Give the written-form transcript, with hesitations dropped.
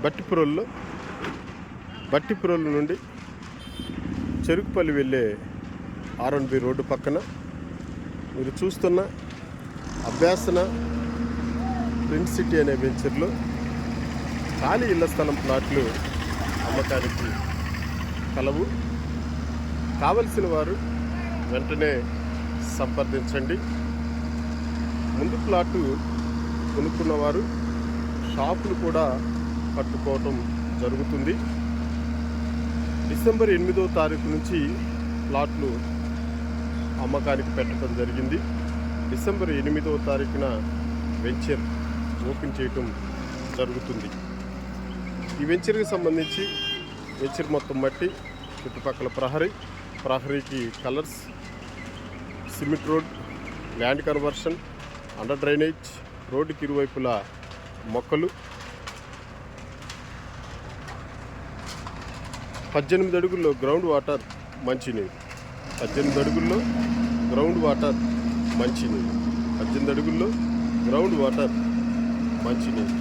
బట్టిపురోలు నుండి చెరుకుపల్లి వెళ్ళే R&B road పక్కన మీరు చూస్తున్న అభ్యాసన ప్రిన్స్ సిటీ అనే వెంచర్లో ఖాళీ ఇళ్ల స్థలం ప్లాట్లు అమ్మకానికి కలవు. కావలసిన వారు వెంటనే సంప్రదించండి. ముందు ప్లాటు కొనుక్కున్నవారు షాపులు కూడా కట్టుకోవటం జరుగుతుంది. డిసెంబర్ 8వ తారీఖు నుంచి ప్లాట్లు అమ్మకానికి పెట్టడం జరిగింది. డిసెంబర్ 8వ తారీఖున వెంచర్ ఓపెన్ చేయటం జరుగుతుంది. ఈ వెంచర్కి సంబంధించి వెంచర్ మొత్తం మట్టి, చుట్టుపక్కల ప్రహరీకి colours, cement road, land conversion, under drainage, రోడ్డుకి ఇరువైపులా మొక్కలు, 18 అడుగుల్లో గ్రౌండ్ వాటర్ మంచినీరు, 18 అడుగుల్లో గ్రౌండ్ వాటర్ మంచినీరు, 18 అడుగుల్లో గ్రౌండ్ వాటర్ మంచినీరు.